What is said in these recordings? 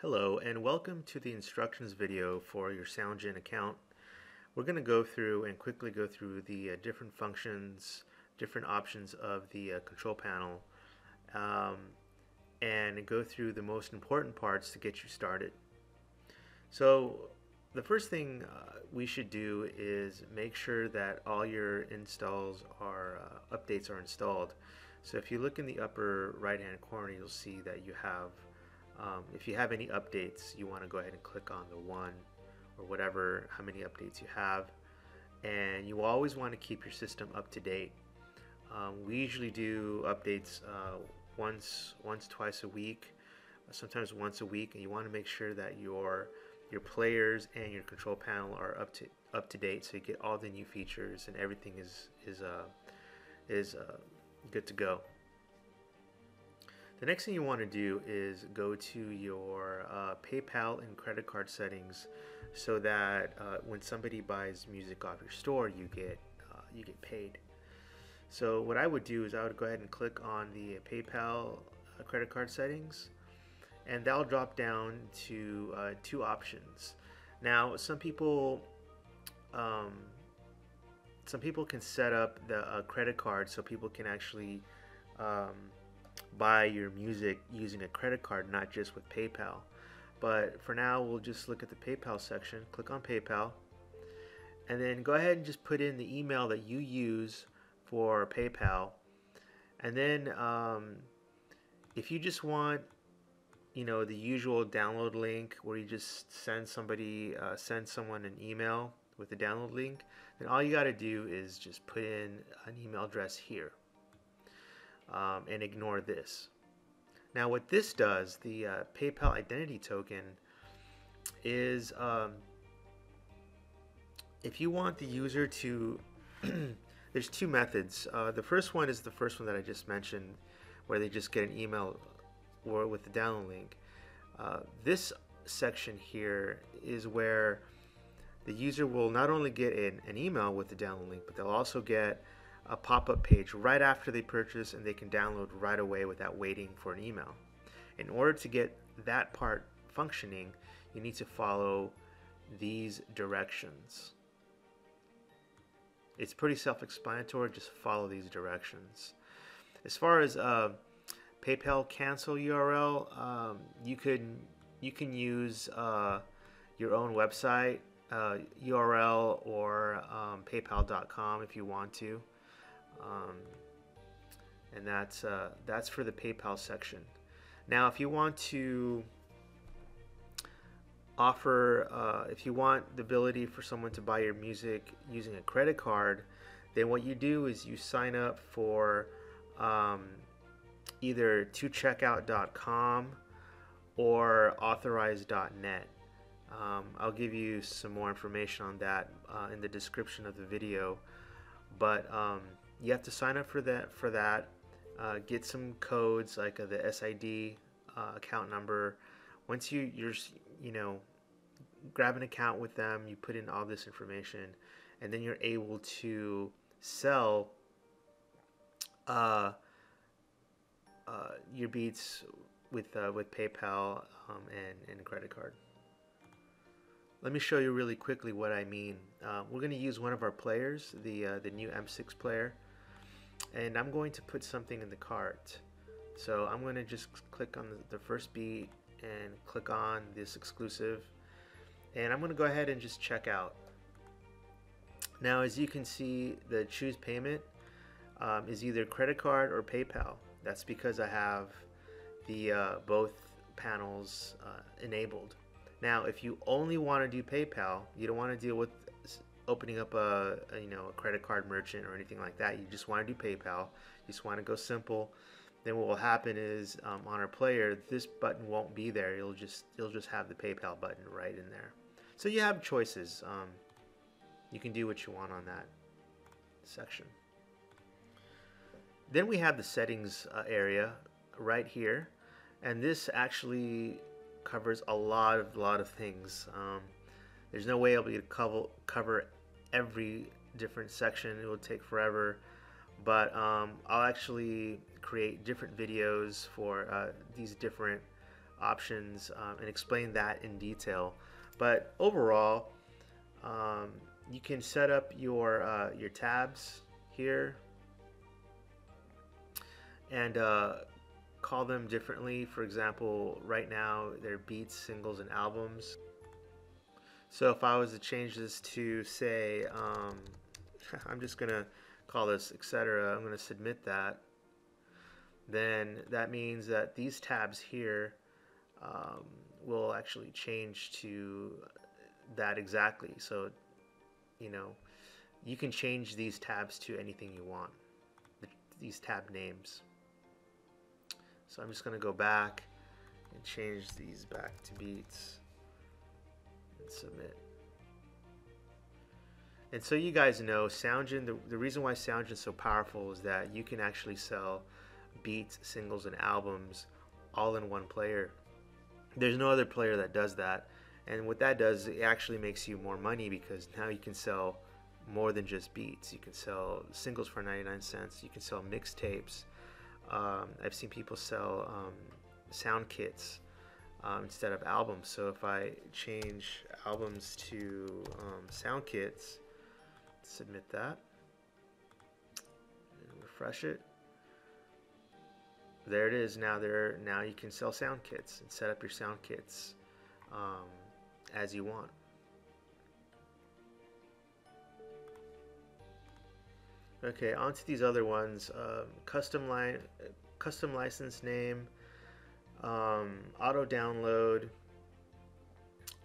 Hello and welcome to the instructions video for your Soundgine account. We're going to go through and quickly go through the different functions, different options of the control panel, and go through the most important parts to get you started. So the first thing we should do is make sure that all your installs are updates are installed. So if you look in the upper right hand corner, you'll see that you have if you have any updates, you want to go ahead and click on the one or whatever, how many updates you have. And you always want to keep your system up to date. We usually do updates once, twice a week, sometimes once a week, and you want to make sure that your players and your control panel are up to date, so you get all the new features and everything is good to go. The next thing you want to do is go to your PayPal and credit card settings, so that when somebody buys music off your store, you get paid. So what I would do is I would go ahead and click on the PayPal credit card settings, and that'll drop down to two options. Now, some people can set up the credit card so people can actually buy your music using a credit card, not just with PayPal. But for now, we'll just look at the PayPal section, click on PayPal, and then go ahead and just put in the email that you use for PayPal. And then if you just want, the usual download link where you just send someone an email with the download link, then all you got to do is just put in an email address here. And ignore this. Now what this does, the PayPal identity token, is if you want the user to there's two methods. The first one is the first one that I just mentioned, where they just get an email or with the download link. This section here is where the user will not only get an email with the download link, but they'll also get a pop-up page right after they purchase, and they can download right away without waiting for an email. In order to get that part functioning, you need to follow these directions. It's pretty self-explanatory, just follow these directions. As far as PayPal cancel URL, you can use your own website URL or paypal.com if you want to. And that's for the PayPal section. Now, if you want to offer, if you want the ability for someone to buy your music using a credit card, then what you do is you sign up for either tocheckout.com or authorize.net. I'll give you some more information on that in the description of the video, but you have to sign up for that. Get some codes like the SID account number. Once you're grab an account with them, you put in all this information, and then you're able to sell your beats with PayPal and a credit card. Let me show you really quickly what I mean. We're going to use one of our players, the new M6 player, and I'm going to put something in the cart. So I'm going to just click on the first beat and click on this exclusive, and I'm going to go ahead and just check out. Now, as you can see, the choose payment is either credit card or PayPal. That's because I have the both panels enabled. Now, if you only want to do PayPal, you don't want to deal with opening up a credit card merchant or anything like that. You just want to do PayPal. You just want to go simple. Then what will happen is on our player, this button won't be there. You'll just have the PayPal button right in there. So you have choices. You can do what you want on that section. Then we have the settings area right here, and this actually covers a lot of things. There's no way I'll be able to cover every different section. It will take forever, but I'll actually create different videos for these different options and explain that in detail. But overall, you can set up your tabs here and call them differently. For example, right now they're beats, singles, and albums. So if I was to change this to say, I'm just gonna call this etc. I'm gonna submit that. Then that means that these tabs here will actually change to that exactly. So, you know, you can change these tabs to anything you want, these tab names. So I'm just going to go back and change these back to beats and submit. And so you guys know Soundgine, the reason why Soundgine is so powerful is that you can actually sell beats, singles, and albums all in one player. There's no other player that does that. And what that does, it actually makes you more money, because now you can sell more than just beats. You can sell singles for 99 cents. You can sell mixtapes. I've seen people sell sound kits instead of albums. So if I change albums to sound kits, submit that, and refresh it. There it is. Now you can sell sound kits and set up your sound kits as you want. Okay, on to these other ones. Custom license name, auto download,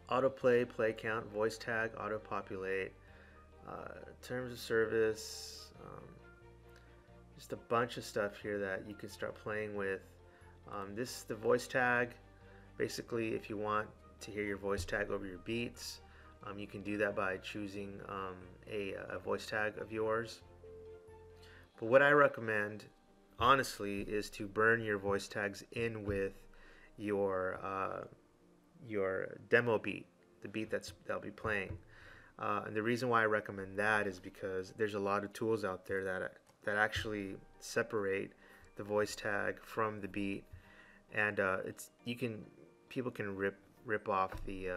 auto play, play count, voice tag, auto populate, terms of service, just a bunch of stuff here that you can start playing with. The voice tag, basically if you want to hear your voice tag over your beats, you can do that by choosing a voice tag of yours. But what I recommend, honestly, is to burn your voice tags in with your demo beat, the beat that'll be playing. And the reason why I recommend that is because there's a lot of tools out there that actually separate the voice tag from the beat, and people can rip off the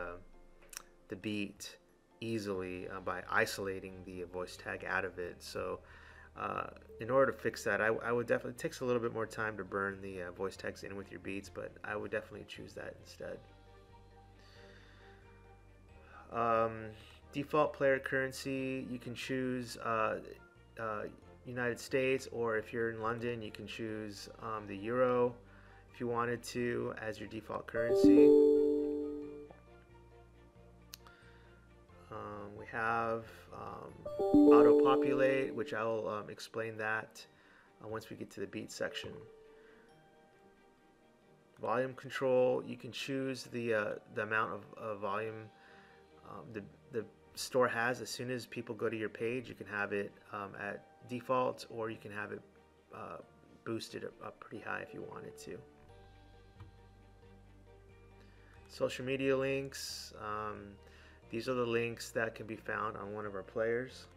beat easily by isolating the voice tag out of it. So in order to fix that, I would definitely, it takes a little bit more time to burn the voice tags in with your beats, but I would definitely choose that instead. Default player currency, you can choose United States, or if you're in London, you can choose the euro if you wanted to as your default currency. We have auto populate, which I will explain that once we get to the beat section. Volume control, you can choose the amount of volume the store has. As soon as people go to your page, you can have it at default, or you can have it boosted up pretty high if you wanted to. Social media links, these are the links that can be found on one of our players.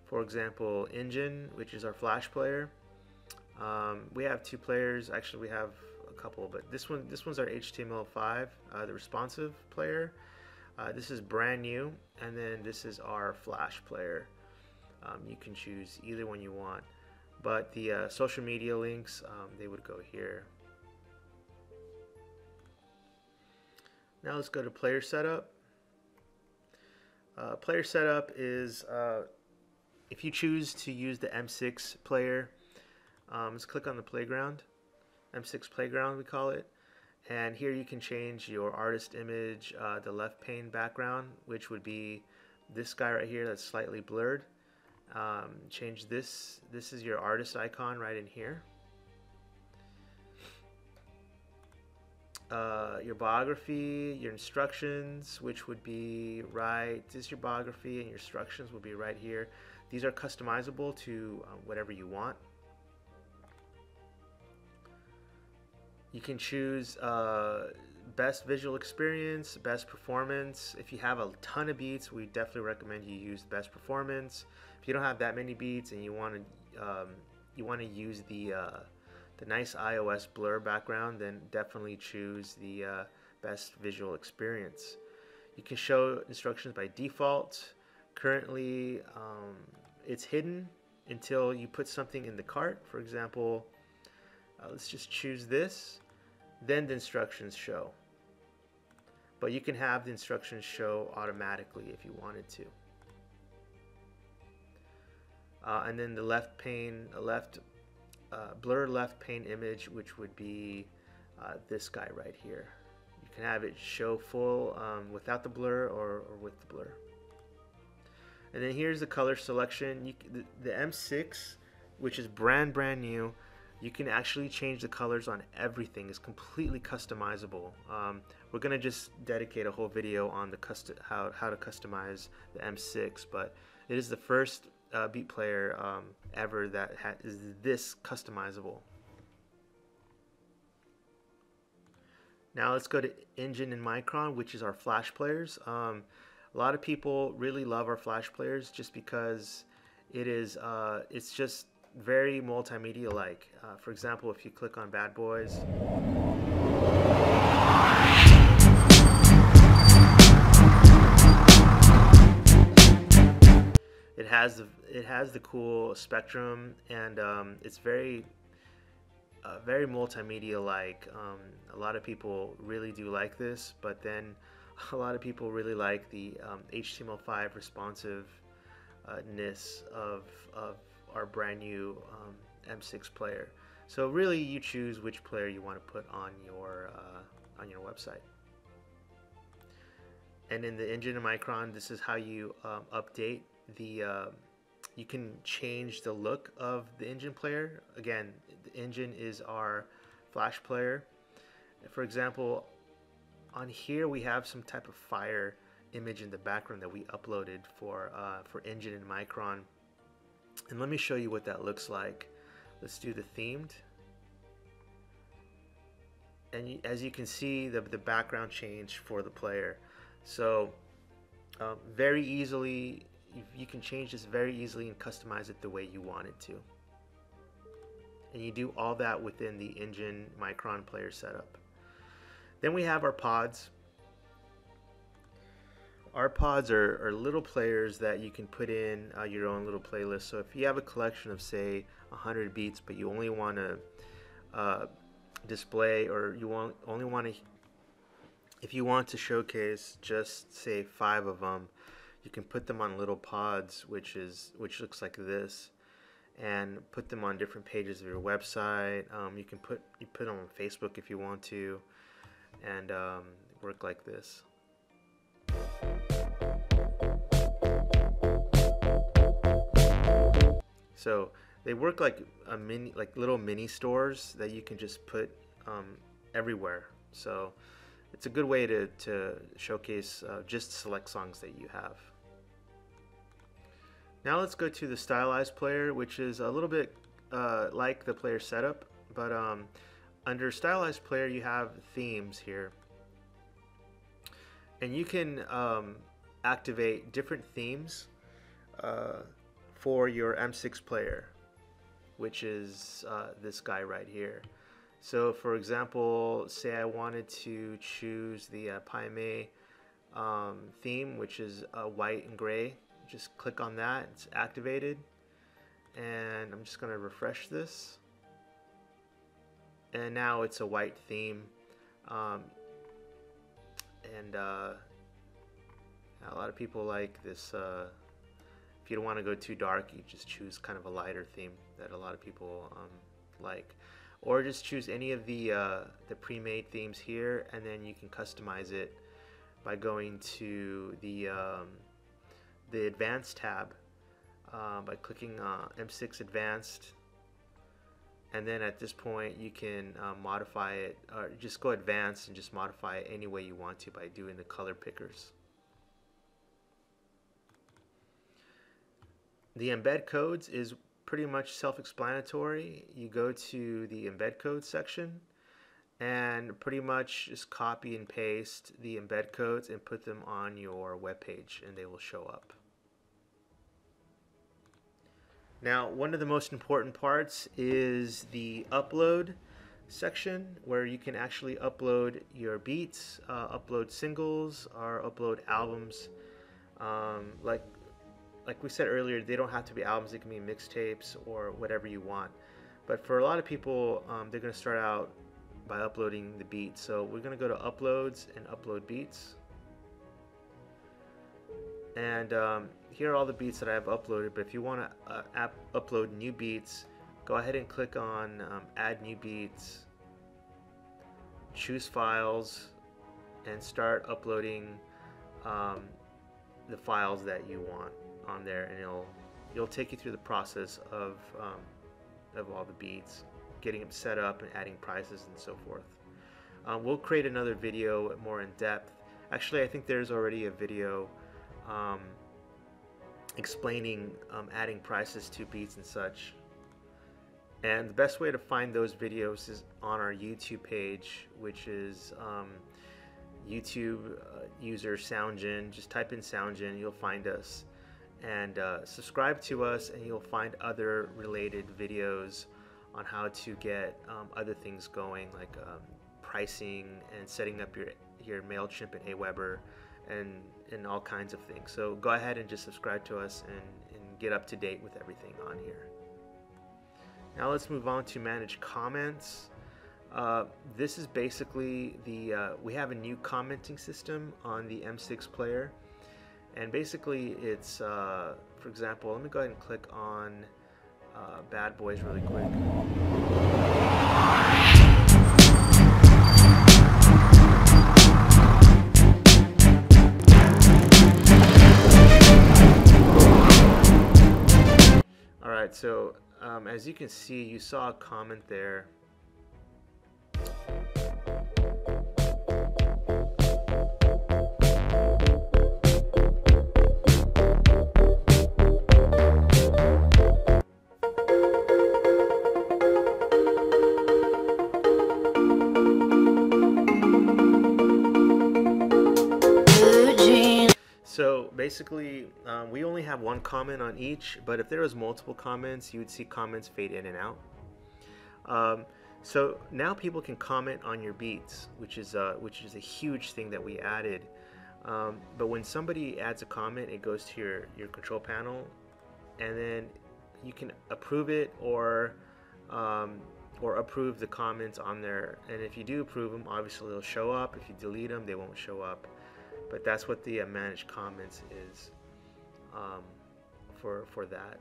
For example, Engine, which is our Flash player. We have two players. Actually, we have a couple, but this one's our HTML5, the responsive player. This is brand new, and then this is our Flash player. You can choose either one you want, but the social media links, they would go here. Now let's go to player setup. Player setup is if you choose to use the M6 player, let's click on the playground, M6 playground we call it, and here you can change your artist image, the left pane background, which would be this guy right here that's slightly blurred. Change this is your artist icon right in here. Your biography, your instructions, which would be right, this is your biography, and your instructions will be right here. These are customizable to whatever you want. You can choose best visual experience, best performance. If you have a ton of beats, we definitely recommend you use best performance. If you don't have that many beats and you want to use the the nice iOS blur background, then definitely choose the best visual experience. You can show instructions by default. Currently, it's hidden until you put something in the cart. For example, let's just choose this, then the instructions show. But you can have the instructions show automatically if you wanted to. And then the left pane, blur left pane image, which would be this guy right here. You can have it show full without the blur or with the blur. And then here's the color selection. The M6, which is brand new, you can actually change the colors on everything. It's completely customizable. We're gonna just dedicate a whole video on the how to customize the M6, but it is the first beat player ever that is this customizable. Now let's go to Engine and Micron, which is our flash players. A lot of people really love our flash players just because it is it's just very multimedia like. For example, if you click on Bad Boys, it has the cool spectrum, and it's very multimedia like. A lot of people really do like this, but then a lot of people really like the HTML5 responsiveness of our brand new M6 player. So really, you choose which player you want to put on your website. And in the Engine and Micron, this is how you update the. You can change the look of the Engine player. Again, the Engine is our flash player. For example, on here we have some type of fire image in the background that we uploaded for Engine and Micron. And let me show you what that looks like. Let's do the themed. And as you can see, the background changed for the player. So very easily, you can change this very easily and customize it the way you want it to. And you do all that within the Engine Micron player setup. Then we have our pods. Our pods are little players that you can put in your own little playlist. So if you have a collection of, say, 100 beats, but you only want to display, or you only want to, if you want to showcase just, say, 5 of them, you can put them on little pods, which looks like this, and put them on different pages of your website. You put them on Facebook if you want to, and work like this. So they work like little mini stores that you can just put everywhere. So it's a good way to showcase just select songs that you have. Now let's go to the stylized player, which is a little bit like the player setup, but under stylized player you have themes here, and you can activate different themes for your M6 player, which is this guy right here. So for example, say I wanted to choose the Paime theme, which is white and gray. Just click on that, it's activated, and I'm just going to refresh this, and now it's a white theme. And a lot of people like this. If you don't want to go too dark, you just choose kind of a lighter theme that a lot of people like, or just choose any of the pre-made themes here, and then you can customize it by going to the Advanced tab by clicking M6 Advanced, and then at this point you can modify it, or just go Advanced and just modify it any way you want to by doing the color pickers. The embed codes is pretty much self-explanatory. You go to the embed codes section and pretty much just copy and paste the embed codes and put them on your web page, and they will show up. Now, one of the most important parts is the upload section, where you can actually upload your beats, upload singles, or upload albums. Like we said earlier, they don't have to be albums. They can be mixtapes or whatever you want. But for a lot of people, they're going to start out by uploading the beats. So we're going to go to Uploads and Upload Beats. And here are all the beats that I have uploaded. But if you want to upload new beats, go ahead and click on Add New Beats, choose Files, and start uploading the files that you want on there, and it'll take you through the process of all the beats, getting them set up and adding prices and so forth. We'll create another video more in depth. Actually, I think there's already a video explaining adding prices to beats and such. And the best way to find those videos is on our YouTube page, which is YouTube user Soundgine. Just type in Soundgine, you'll find us. And subscribe to us, and you'll find other related videos on how to get other things going, like pricing and setting up your MailChimp and Aweber and all kinds of things. So go ahead and just subscribe to us and get up to date with everything on here. Now let's move on to manage comments. This is basically we have a new commenting system on the M6 player, and basically it's for example, let me go ahead and click on Bad Boys really quick. Alright, so as you can see, you saw a comment there. So basically, we only have one comment on each, but if there was multiple comments, you would see comments fade in and out. So now people can comment on your beats, which is a huge thing that we added. But when somebody adds a comment, it goes to your control panel, and then you can approve it or approve the comments on there. And if you do approve them, obviously they'll show up. If you delete them, they won't show up. But that's what the manage comments is for that.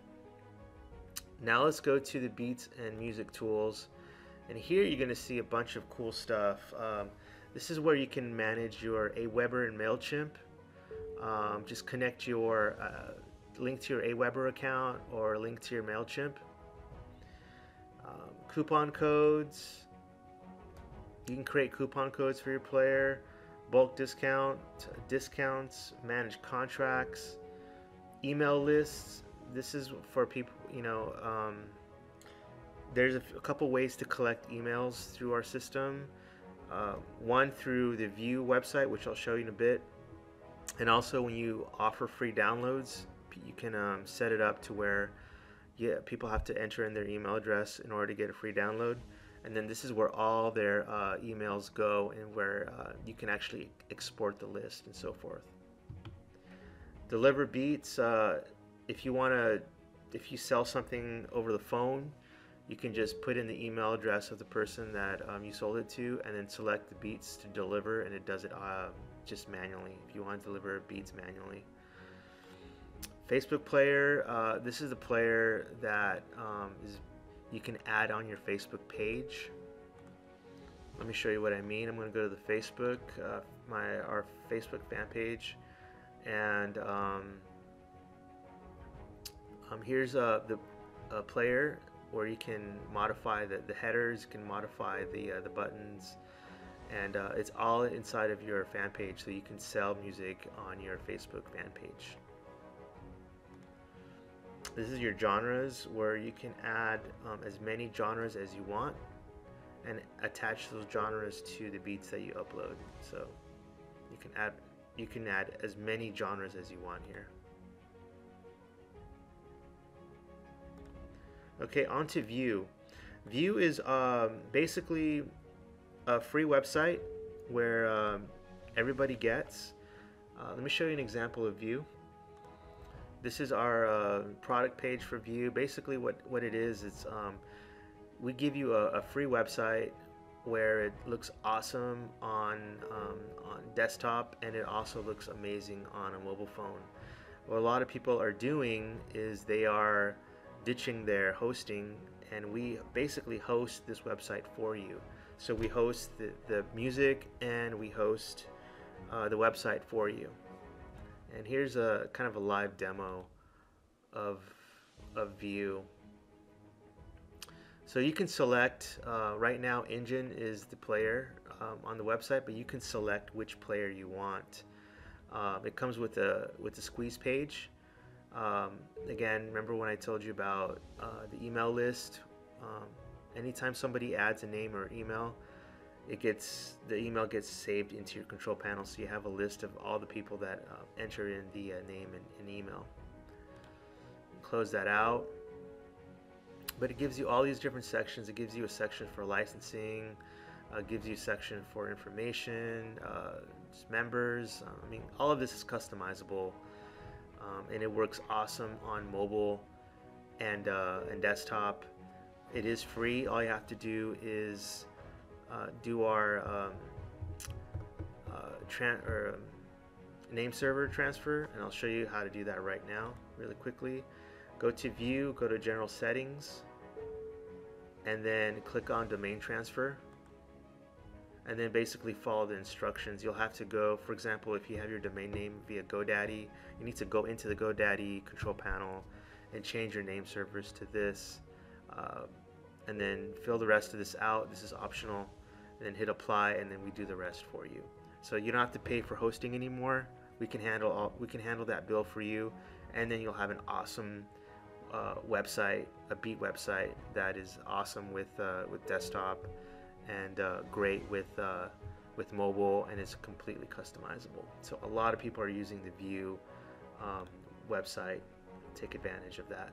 Now let's go to the beats and music tools, and here you're going to see a bunch of cool stuff. This is where you can manage your Aweber and MailChimp. Just connect your link to your Aweber account or link to your MailChimp. Coupon codes. You can create coupon codes for your player. Bulk discounts, manage contracts, email lists. This is for people, there's a couple ways to collect emails through our system. One through the View website, which I'll show you in a bit, and also when you offer free downloads, you can set it up to where people have to enter in their email address in order to get a free download. And then this is where all their emails go, and where you can actually export the list and so forth. Deliver beats. If you sell something over the phone, you can just put in the email address of the person that you sold it to, and then select the beats to deliver, and it does it just manually if you want to deliver beats manually. Facebook player. This is the player that you can add on your Facebook page. Let me show you what I mean. I'm going to go to the Facebook, our Facebook fan page, and here's the player where you can modify the headers, you can modify the buttons, and it's all inside of your fan page, so you can sell music on your Facebook fan page. This is your genres, where you can add as many genres as you want and attach those genres to the beats that you upload. So you can add as many genres as you want here. Okay, on to View. View is basically a free website where everybody gets. Let me show you an example of View. This is our product page for View. Basically what it is, it's we give you a free website where it looks awesome on desktop, and it also looks amazing on a mobile phone. What a lot of people are doing is they are ditching their hosting, and we basically host this website for you. So we host the music, and we host the website for you. And here's a kind of a live demo of View. So you can select, right now Engine is the player on the website, but you can select which player you want. It comes with a squeeze page. Again, remember when I told you about the email list? Anytime somebody adds a name or email, the email gets saved into your control panel, so you have a list of all the people that enter in the name and email. Close that out. But it gives you all these different sections. It gives you a section for licensing, gives you a section for information, members. I mean, all of this is customizable, and it works awesome on mobile and desktop. It is free. All you have to do is do our name server transfer, and I'll show you how to do that right now really quickly. Go to View, go to General Settings, and then click on Domain Transfer, and then basically follow the instructions. You'll have to go, for example, if you have your domain name via GoDaddy, you need to go into the GoDaddy control panel and change your name servers to this, and then fill the rest of this out. This is optional, and then hit apply, and then we do the rest for you. So you don't have to pay for hosting anymore. We can handle that bill for you, and then you'll have an awesome website, a beat website that is awesome with desktop, and great with mobile, and it's completely customizable. So a lot of people are using the View website. Take advantage of that.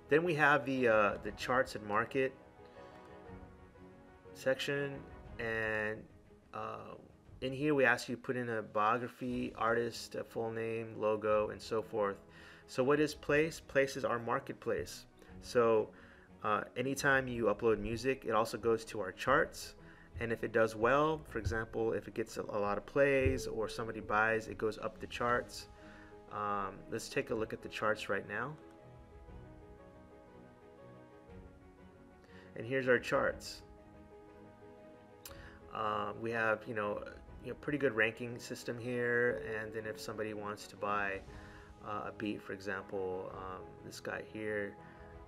Then we have the charts and market section, and in here we ask you to put in a biography, artist, a full name, logo, and so forth. So what is Place? Place is our marketplace. So anytime you upload music, it also goes to our charts, and if it does well, for example, if it gets a lot of plays or somebody buys, it goes up the charts. Let's take a look at the charts right now. And here's our charts. We have, pretty good ranking system here, and then if somebody wants to buy a beat, for example, this guy here,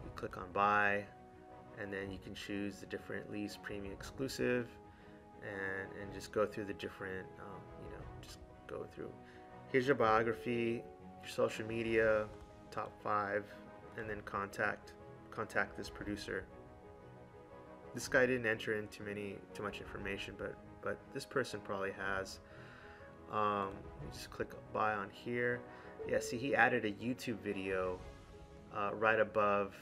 you click on buy, and then you can choose the different least, premium, exclusive, and just go through the different, just go through. Here's your biography, your social media, top 5, and then contact this producer. This guy didn't enter in too much information, but this person probably has. You just click buy on here. Yeah, see, he added a YouTube video right above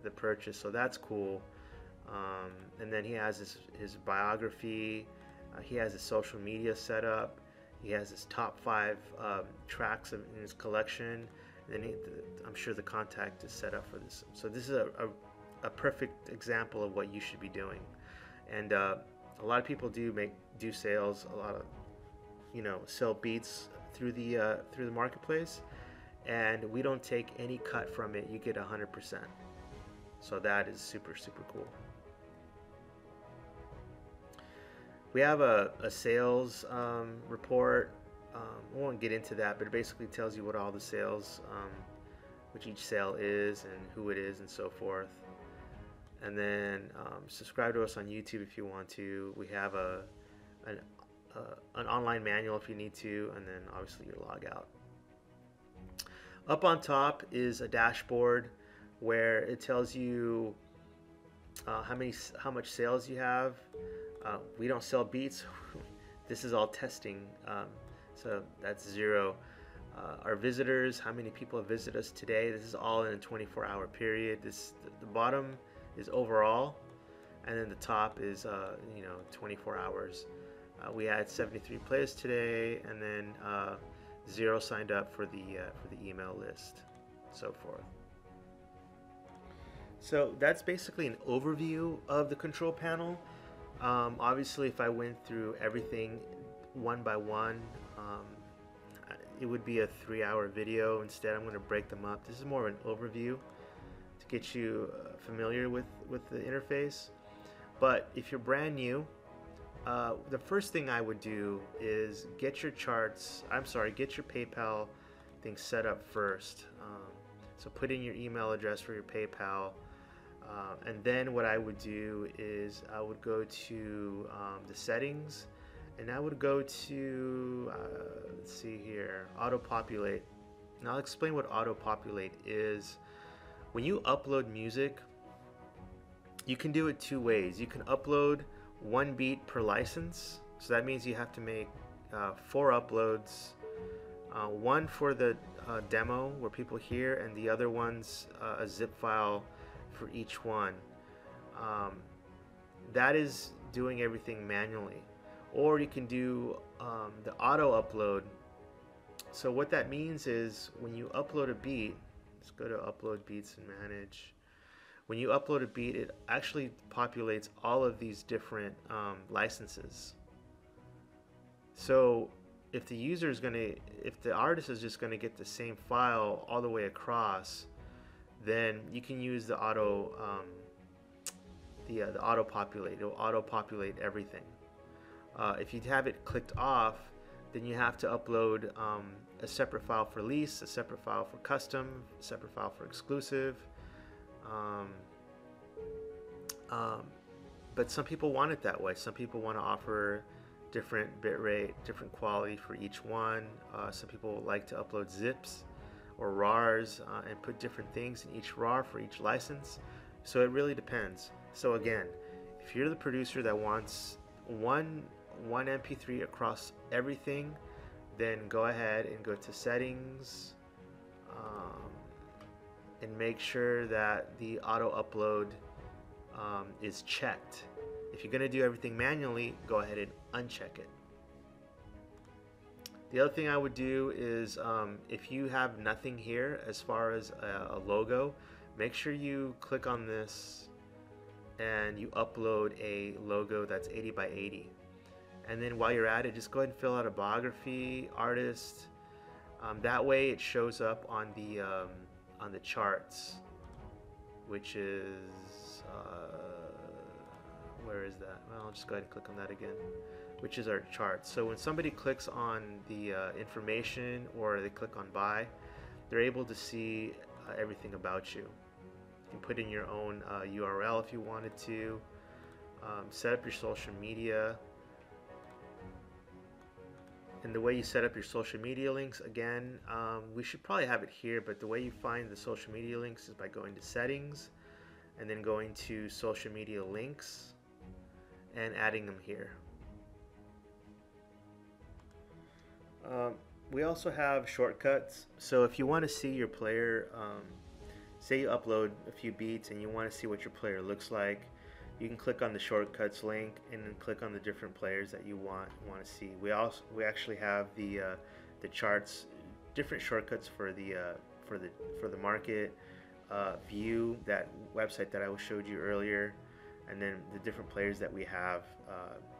the purchase, so that's cool. And then he has his biography. He has his social media set up. He has his top 5 tracks in his collection. And then I'm sure the contact is set up for this. So this is a perfect example of what you should be doing. And a lot of people do sales, a lot of sell beats through the marketplace, and we don't take any cut from it. You get 100%. So that is super cool. We have a sales report. We won't get into that, but it basically tells you what all the sales, which each sale is and who it is and so forth. And then subscribe to us on YouTube if you want to. We have an online manual if you need to, and then obviously your log out. Up on top is a dashboard where it tells you how much sales you have. We don't sell beats. This is all testing, so that's 0. our visitors, how many people have visited us today. This is all in a 24-hour period. The bottom is overall, and then the top is 24 hours. We had 73 players today, and then 0 signed up for the email list, so forth. So that's basically an overview of the control panel. Obviously, if I went through everything one by one, it would be a 3-hour video. Instead, I'm going to break them up. This is more of an overview to get you familiar with the interface. But if you're brand new, the first thing I would do is get your PayPal thing set up first. So put in your email address for your PayPal. And then what I would do is I would go to the settings, and I would go to, let's see here, auto-populate. And I'll explain what auto-populate is. When you upload music, you can do it 2 ways. You can upload 1 beat per license. So that means you have to make 4 uploads. 1 for the demo where people hear, and the other one's a zip file for each one. That is doing everything manually. Or you can do the auto upload. So what that means is when you upload a beat, let's go to upload beats and manage. When you upload a beat, it actually populates all of these different licenses. So if the artist is just gonna get the same file all the way across, then you can use the auto populate. It'll auto populate everything. If you have it clicked off, then you have to upload a separate file for release, a separate file for custom, a separate file for exclusive. But some people want it that way. Some people want to offer different bitrate, different quality for each one. Some people like to upload zips or RARs and put different things in each RAR for each license. So it really depends. So again, if you're the producer that wants one MP3 across everything, then go ahead and go to settings and make sure that the auto upload is checked. If you're going to do everything manually, go ahead and uncheck it. The other thing I would do is if you have nothing here as far as a logo, make sure you click on this and you upload a logo that's 80 by 80. And then while you're at it, just go ahead and fill out a biography, artist. That way it shows up on the charts, which is where is that? Well, I'll just go ahead and click on that again, which is our chart. So when somebody clicks on the information or they click on buy, they're able to see everything about you. You can put in your own URL if you wanted to, set up your social media. And the way you set up your social media links, again, we should probably have it here, but the way you find the social media links is by going to settings and then going to social media links and adding them here. We also have shortcuts. So if you want to see your player, say you upload a few beats and you want to see what your player looks like, you can click on the shortcuts link and then click on the different players that you want to see. We actually have the charts, different shortcuts for the market, view, that website that I showed you earlier, and then the different players that we have.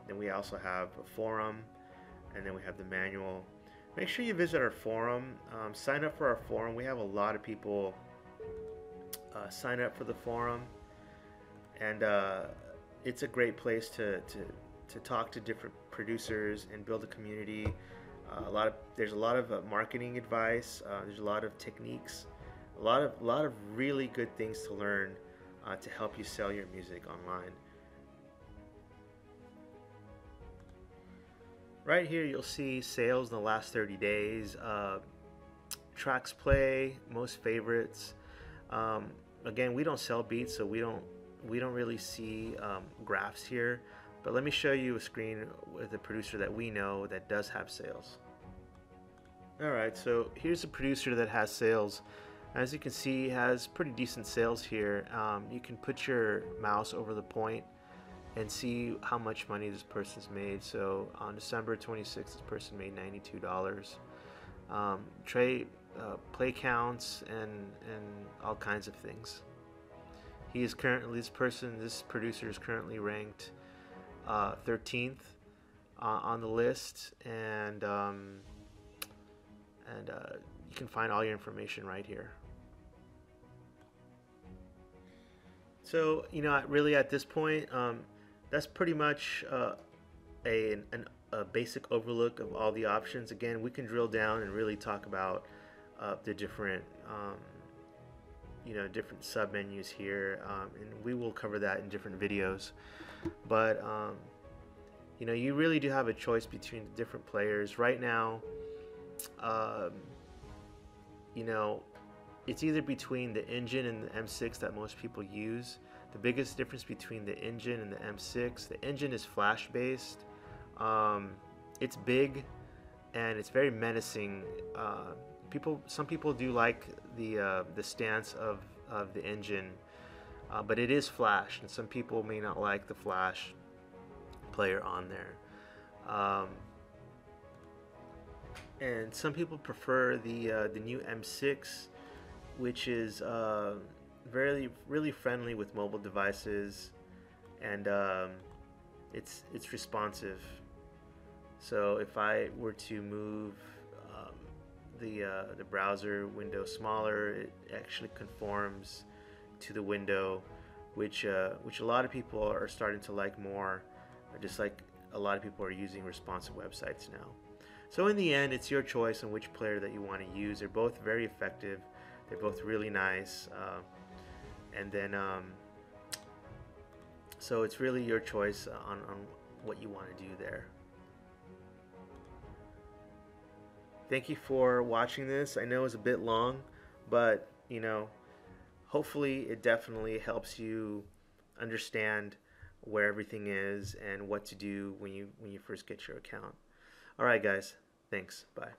Then we also have a forum, and then we have the manual. Make sure you visit our forum. Sign up for our forum. We have a lot of people sign up for the forum, and it's a great place to talk to different producers and build a community. There's a lot of marketing advice. There's a lot of techniques, a lot of really good things to learn to help you sell your music online. Right here you'll see sales in the last 30 days, tracks play, most favorites. Again, we don't sell beats, so we don't really see graphs here, but let me show you a screen with a producer that we know that does have sales. Alright, so here's a producer that has sales. As you can see, he has pretty decent sales here. You can put your mouse over the point and see how much money this person's made. So on December 26th, this person made $92. Play counts and all kinds of things. He is currently, this producer is currently ranked 13th on the list, and you can find all your information right here. So, you know, really at this point, that's pretty much a basic overlook of all the options. Again, we can drill down and really talk about the different, you know, different submenus here, and we will cover that in different videos. But you know, you really do have a choice between the different players right now. You know, it's either between the engine and the M6 that most people use. The biggest difference between the engine and the M6, the engine is flash based. It's big and it's very menacing. Some people do like the stance of the engine, but it is flash, and some people may not like the flash player on there. And some people prefer the new M6, which is really friendly with mobile devices, and it's responsive. So if I were to move the browser window smaller, it actually conforms to the window, which a lot of people are starting to like more, just like a lot of people are using responsive websites now. So in the end, it's your choice on which player that you want to use. They're both very effective. They're both really nice. And then, so it's really your choice on what you want to do there. Thank you for watching this. I know it's a bit long, but you know, hopefully it definitely helps you understand where everything is and what to do when you first get your account. All right, guys. Thanks. Bye.